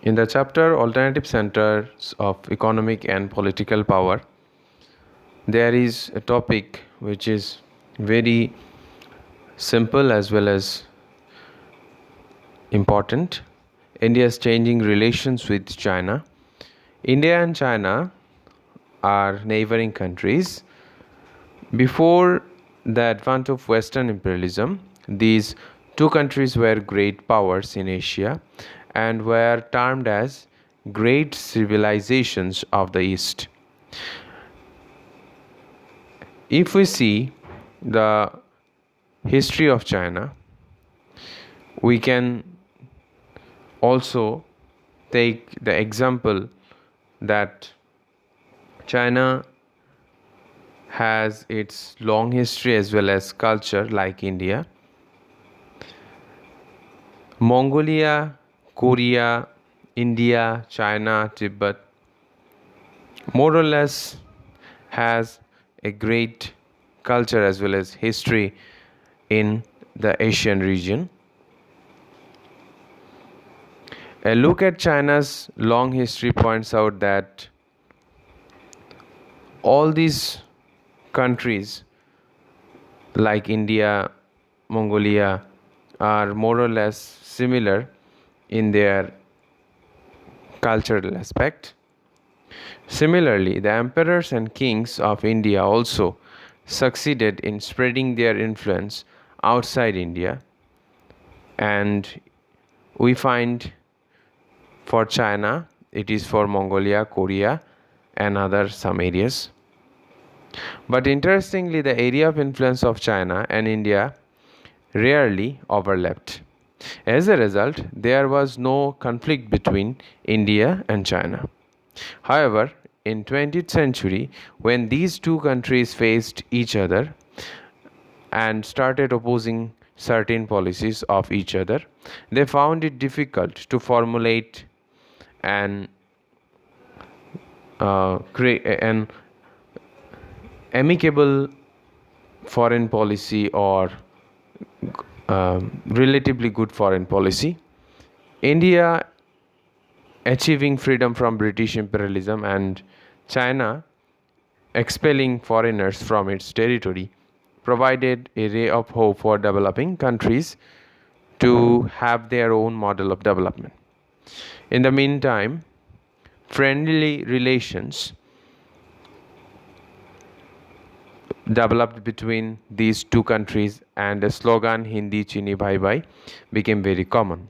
In the chapter Alternative Centers of Economic and Political Power, there is a topic which is very simple as well as important. India's changing relations with China. India and China are neighboring countries. Before the advent of Western imperialism, these two countries were great powers in Asia and were termed as great civilizations of the East. If we see the history of China, we can also take the example that China has its long history as well as culture like India. Mongolia, Korea, India, China, Tibet more or less has a great culture as well as history in the Asian region. A look at China's long history points out that all these countries like India, Mongolia are more or less similar in their cultural aspect. Similarly, the emperors and kings of India also succeeded in spreading their influence outside India, and we find for China it is for Mongolia, Korea, and other some areas. But interestingly, the area of influence of China and India rarely overlapped. As a result, there was no conflict between India and China. However, in 20th century, when these two countries faced each other and started opposing certain policies of each other, they found it difficult to formulate an an amicable foreign policy or relatively good foreign policy. India achieving freedom from British imperialism and China expelling foreigners from its territory provided a ray of hope for developing countries to have their own model of development. In the meantime, friendly relations developed between these two countries and the slogan Hindi Chini Bhai Bhai became very common.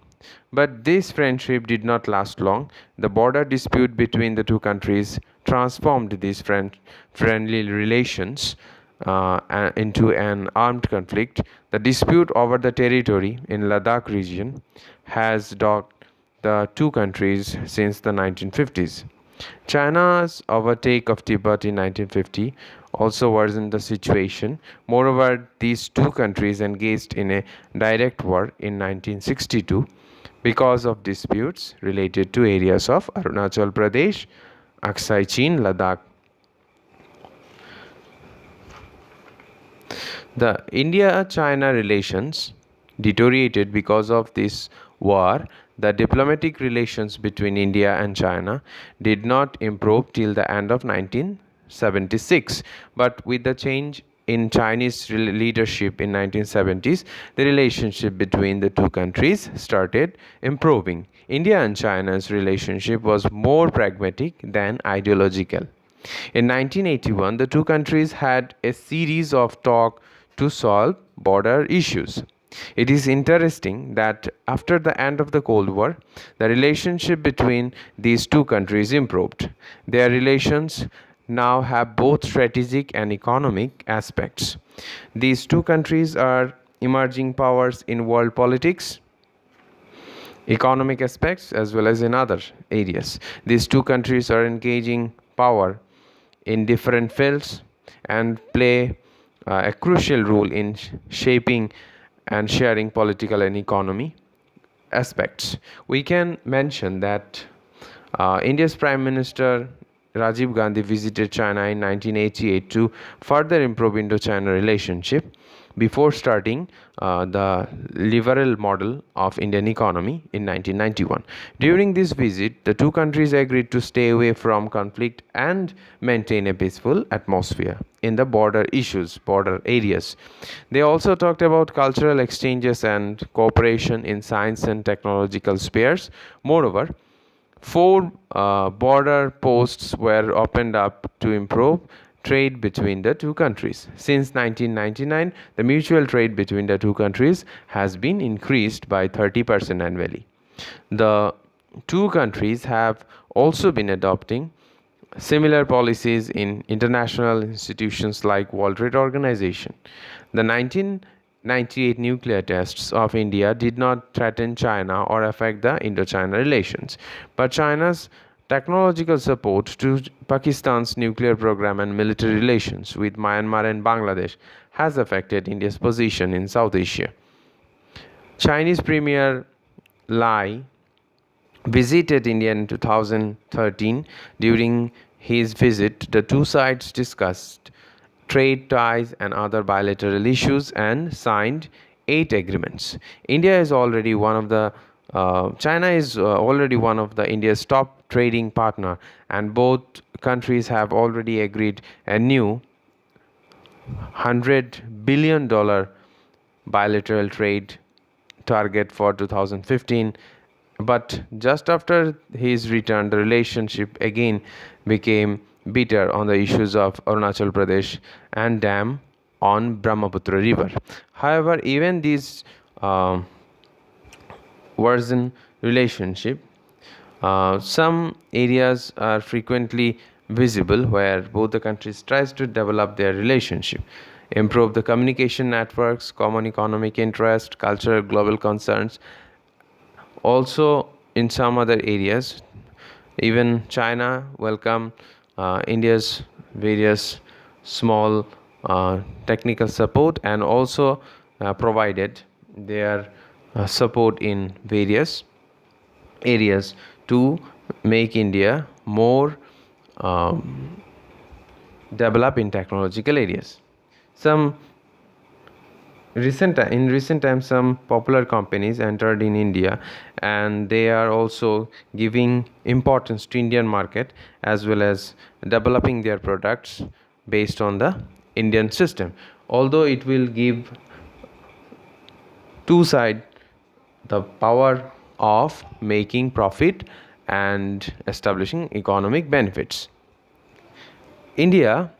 But this friendship did not last long. The border dispute between the two countries transformed these friendly relations into an armed conflict. The dispute over the territory in Ladakh region has dogged the two countries since the 1950s. China's overtake of Tibet in 1950 also worsened the situation. Moreover, these two countries engaged in a direct war in 1962 because of disputes related to areas of Arunachal Pradesh, Aksai Chin, Ladakh. The India-China relations deteriorated because of this war. The diplomatic relations between India and China did not improve till the end of 1976. But with the change in Chinese leadership in 1970s, the relationship between the two countries started improving. India and China's relationship was more pragmatic than ideological. In 1981, the two countries had a series of talks to solve border issues. It is interesting that after the end of the Cold War, the relationship between these two countries improved. Their relations now have both strategic and economic aspects. These two countries are emerging powers in world politics, economic aspects, as well as in other areas. These two countries are engaging power in different fields and play a crucial role in shaping and sharing political and economy aspects. We can mention that India's Prime Minister Rajiv Gandhi visited China in 1988 to further improve Indo-China relationship. before starting the liberal model of Indian economy in 1991. During this visit, the two countries agreed to stay away from conflict and maintain a peaceful atmosphere in the border areas. They also talked about cultural exchanges and cooperation in science and technological spheres. Moreover, four border posts were opened up to improve trade between the two countries. Since 1999, the mutual trade between the two countries has been increased by 30% annually. The two countries have also been adopting similar policies in international institutions like World Trade Organization. The 1998 nuclear tests of India did not threaten China or affect the Indo-China relations, but China's technological support to Pakistan's nuclear program and military relations with Myanmar and Bangladesh has affected India's position in South Asia. Chinese Premier Lai visited India in 2013. During his visit, the two sides discussed trade ties and other bilateral issues and signed 8 agreements. India is already one of the China is already one of the India's top trading partner, and both countries have already agreed a new $100 billion bilateral trade target for 2015. But just after his return, the relationship again became bitter on the issues of Arunachal Pradesh and dam on Brahmaputra River. However, even this worsen relationship, some areas are frequently visible where both the countries tries to develop their relationship, improve the communication networks, common economic interest, cultural global concerns. Also, in some other areas, even China welcomed India's various small technical support and also provided their support in various areas to make India more developed in technological areas. In recent times, some popular companies entered in India, and they are also giving importance to Indian market as well as developing their products based on the Indian system. Although it will give two side the power of making profit and establishing economic benefits. India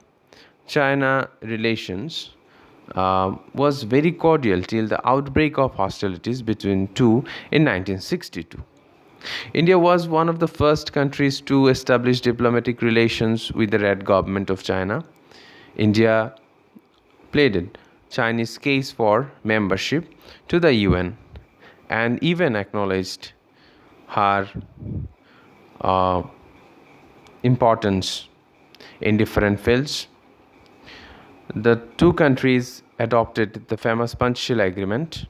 China relations was very cordial till the outbreak of hostilities between two in 1962. India was one of the first countries to establish diplomatic relations with the Red government of China. India pleaded Chinese case for membership to the UN and even acknowledged her uh, importance in different fields. The two countries adopted the famous Panchshila Agreement.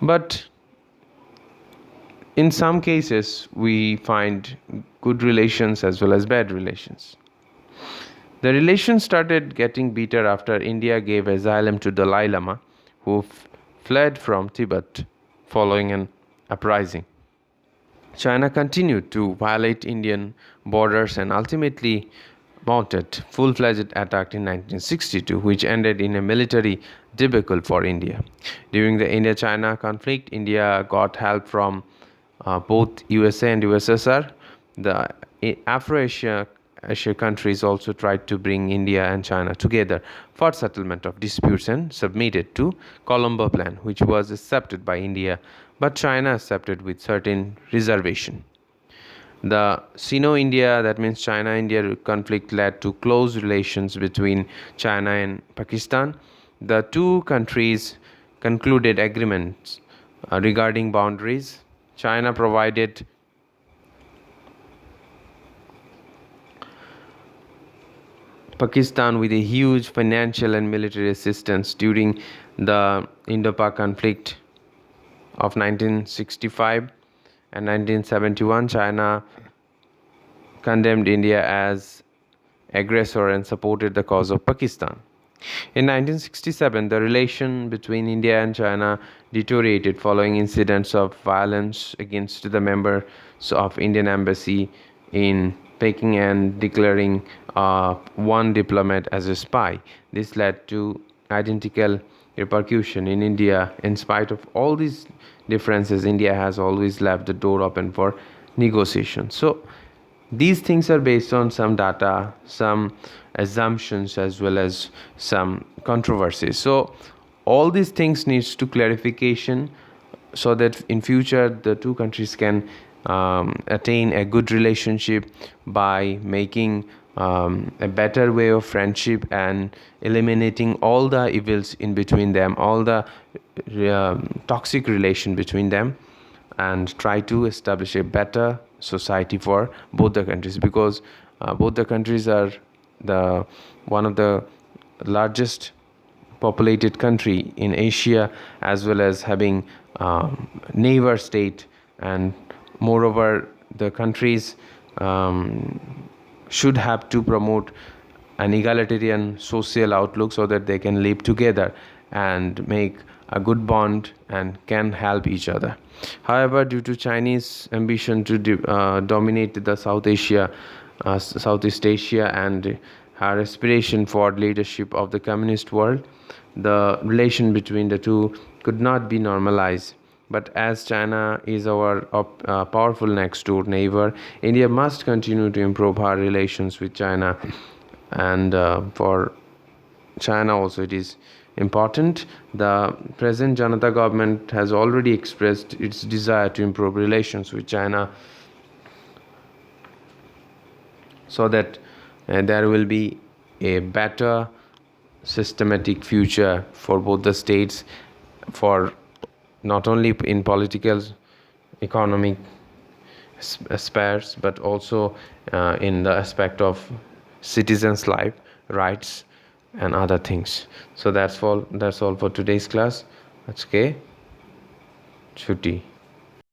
But in some cases, we find good relations as well as bad relations. The relations started getting bitter after India gave asylum to Dalai Lama, who fled from Tibet following an uprising. China continued to violate Indian borders and ultimately mounted full-fledged attack in 1962, which ended in a military debacle for India. During the India-China conflict, India got help from both USA and USSR. The Afro-Asia countries also tried to bring India and China together for settlement of disputes and submitted to Colombo Plan, which was accepted by India, but China accepted with certain reservation. The Sino-India, that means China-India conflict, led to close relations between China and Pakistan. The two countries concluded agreements regarding boundaries. China provided Pakistan with a huge financial and military assistance during the Indo-Pak conflict of 1965 and 1971. China condemned India as aggressor and supported the cause of Pakistan. In 1967, the relation between India and China deteriorated following incidents of violence against the members of Indian embassy in Peking and declaring one diplomat as a spy. This led to identical repercussion in India. In spite of all these differences, India has always left the door open for negotiation. So these things are based on some data, some assumptions, as well as some controversies. So all these things needs to clarification, so that in future the two countries can attain a good relationship by making a better way of friendship and eliminating all the evils in between them, all the toxic relation between them, and try to establish a better society for both the countries, because both the countries are the one of the largest populated country in Asia, as well as having neighbor state, and moreover the countries should have to promote an egalitarian social outlook so that they can live together and make a good bond and can help each other. However, due to Chinese ambition to dominate the Southeast Asia, and her aspiration for leadership of the communist world, the relation between the two could not be normalized. But as China is our powerful next door neighbor, India must continue to improve her relations with China. And for China also it is important. The present Janata government has already expressed its desire to improve relations with China, so that there will be a better systematic future for both the states, for not only in political, economic spheres, but also in the aspect of citizens' life, rights, and other things. So that's all for today's class. Okay, chutti.